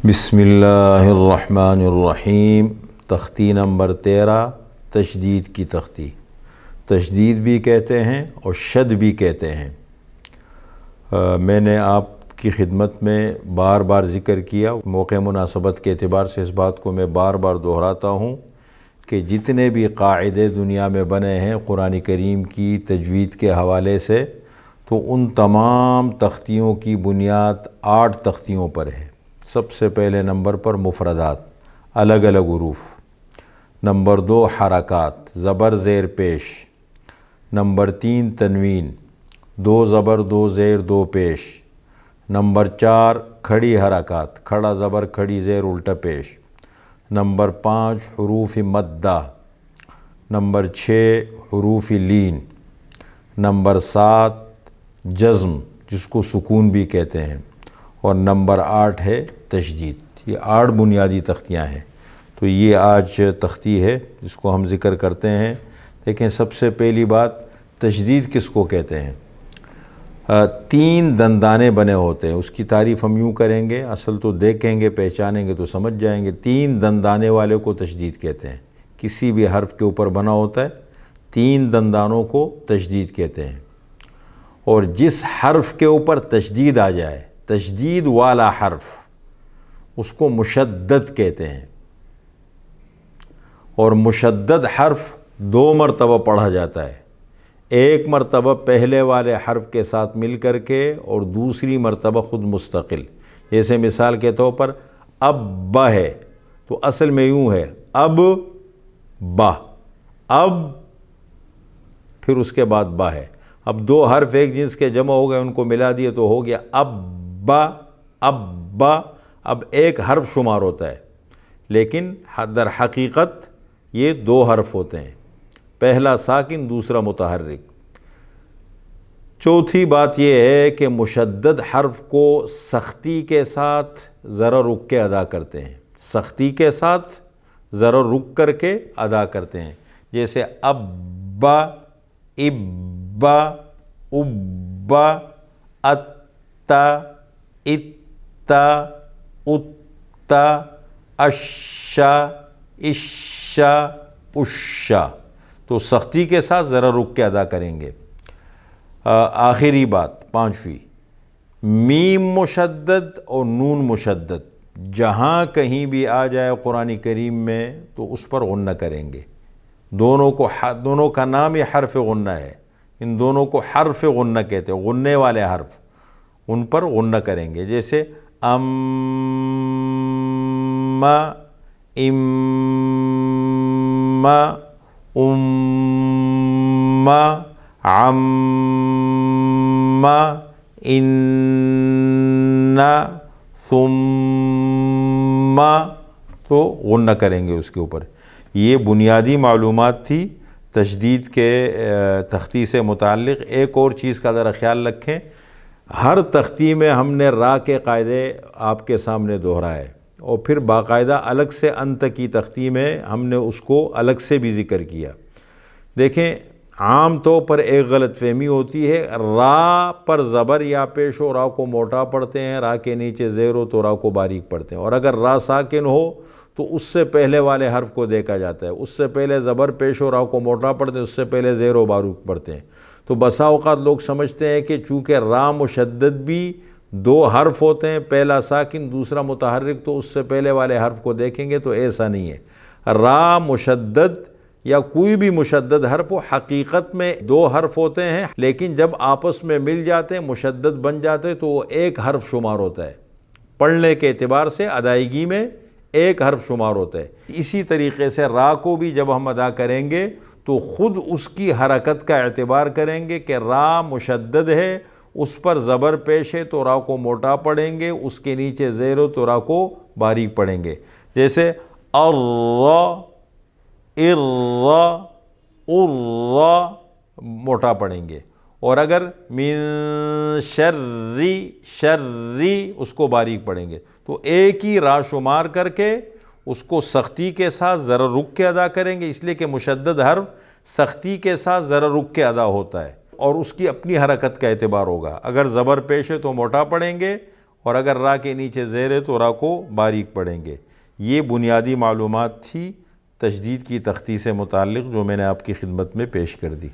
بسم اللہ الرحمن الرحیم۔ تختی نمبر 13، تشدید کی تختی۔ تشدید بھی کہتے ہیں اور شد بھی کہتے ہیں۔ میں نے آپ کی خدمت میں بار بار ذکر کیا، موقع مناسبت کے اعتبار سے اس بات کو میں بار بار دہراتا ہوں کہ جتنے بھی قاعدے دنیا میں بنے ہیں قرآن کریم کی تجوید کے حوالے سے، تو ان تمام تختیوں کی بنیاد 8 تختیوں پر ہے۔ سب سے پہلے نمبر پر مفردات، الگ الگ حروف۔ نمبر 2 حرکات، زبر زیر پیش۔ نمبر 3 تنوین، 2 زبر 2 زیر 2 پیش۔ نمبر 4 کھڑی حرکات، کھڑا زبر کھڑی زیر الٹا پیش۔ نمبر 5 حروف مدہ۔ نمبر 6 حروف لین۔ نمبر 7 جزم، جس کو سکون بھی کہتے ہیں، اور نمبر 8 ہے تشدید۔ یہ 8 بنیادی تختیاں ہیں۔ تو یہ آج تختی ہے جس کو ہم ذکر کرتے ہیں۔ دیکھیں، سب سے پہلی بات، تشدید کس کو کہتے ہیں؟ 3 دندانے بنے ہوتے ہیں۔ اس کی تعریف ہم یوں کریں گے، اصل تو دیکھیں گے پہچانیں گے تو سمجھ جائیں گے۔ 3 دندانے والے کو تشدید کہتے ہیں۔ کسی بھی حرف کے اوپر بنا ہوتا ہے، 3 دندانوں کو تشدید کہتے ہیں۔ اور جس حرف کے اوپر تشدید آ جائے، تشدید والا حرف، اس کو مشدد کہتے ہیں۔ اور مشدد حرف 2 مرتبہ پڑھا جاتا ہے، ایک مرتبہ پہلے والے حرف کے ساتھ مل کر کے اور دوسری مرتبہ خود مستقل۔ جیسے مثال کے طور پر اب با ہے تو اصل میں یوں ہے، اب با، اب پھر اس کے بعد با ہے۔ اب 2 حرف ایک جنس کے جمع ہو گئے، ان کو ملا دیے تو ہو گیا اب با، اب با۔ اب ایک حرف شمار ہوتا ہے، لیکن در حقیقت یہ 2 حرف ہوتے ہیں، پہلا ساکن دوسرا متحرک۔ چوتھی بات یہ ہے کہ مشدد حرف کو سختی کے ساتھ ذرا رک کے ادا کرتے ہیں، سختی کے ساتھ ذرا رک کر کے ادا کرتے ہیں۔ جیسے ابا، ابا، ابا، اتا، اتا، اتا، اشا، اشا، اشا۔ تو سختی کے ساتھ ذرا رک کے ادا کریں گے۔ آخری بات، 5ویں، میم مشدد اور نون مشدد جہاں کہیں بھی آ جائے قرآن کریم میں تو اس پر غنہ کریں گے۔ دونوں کا نام ہی حرف غنہ ہے، ان دونوں کو حرف غنہ کہتے ہیں، غننے والے حرف، ان پر غنہ کریں گے۔ جیسے اما، اما، اما، عما، انا، ثم، تو غنہ کریں گے اس کے اوپر۔ یہ بنیادی معلومات تھی تشدید کے تختی سے متعلق۔ ایک اور چیز کا ذرا خیال رکھیں، ہر تختی میں ہم نے را کے قاعدے آپ کے سامنے دہرائے، اور پھر باقاعدہ الگ سے انت کی تختی میں ہم نے اس کو الگ سے بھی ذکر کیا۔ دیکھیں، عام طور پر ایک غلط فہمی ہوتی ہے، را پر زبر یا پیش ہو را کو موٹا پڑھتے ہیں، را کے نیچے زیر ہو تو را کو باریک پڑھتے ہیں، اور اگر را ساکن ہو تو اس سے پہلے والے حرف کو دیکھا جاتا ہے، اس سے پہلے زبر پیش ہو را کو موٹا پڑھتے ہیں، اس سے پہلے زیر و باریک پڑھتے ہیں۔ تو بسا اوقات لوگ سمجھتے ہیں کہ چونکہ را مشدد بھی 2 حرف ہوتے ہیں، پہلا ساکن دوسرا متحرک، تو اس سے پہلے والے حرف کو دیکھیں گے، تو ایسا نہیں ہے۔ را مشدد یا کوئی بھی مشدد حرف وہ حقیقت میں 2 حرف ہوتے ہیں، لیکن جب آپس میں مل جاتے ہیں، مشدد بن جاتے ہیں، تو وہ ایک حرف شمار ہوتا ہے، پڑھنے کے اعتبار سے ادائیگی میں ایک حرف شمار ہوتا ہے۔ اسی طریقے سے را کو بھی جب ہم ادا کریں گے تو خود اس کی حرکت کا اعتبار کریں گے کہ را مشدد ہے، اس پر زبر پیش ہے تو را کو موٹا پڑھیں گے، اس کے نیچے زیر ہو تو را کو باریک پڑھیں گے۔ جیسے الرا، ارا، ارا موٹا پڑھیں گے، اور اگر من شری، شری اس کو باریک پڑھیں گے۔ تو ایک ہی را شمار کر کے اس کو سختی کے ساتھ ذرا رک کے ادا کریں گے، اس لیے کہ مشدد حرف سختی کے ساتھ ذرا رک کے ادا ہوتا ہے، اور اس کی اپنی حرکت کا اعتبار ہوگا۔ اگر زبر پیش ہے تو موٹا پڑھیں گے، اور اگر را کے نیچے زیر ہے تو را کو باریک پڑھیں گے۔ یہ بنیادی معلومات تھی تجدید کی تختی سے متعلق جو میں نے آپ کی خدمت میں پیش کر دی۔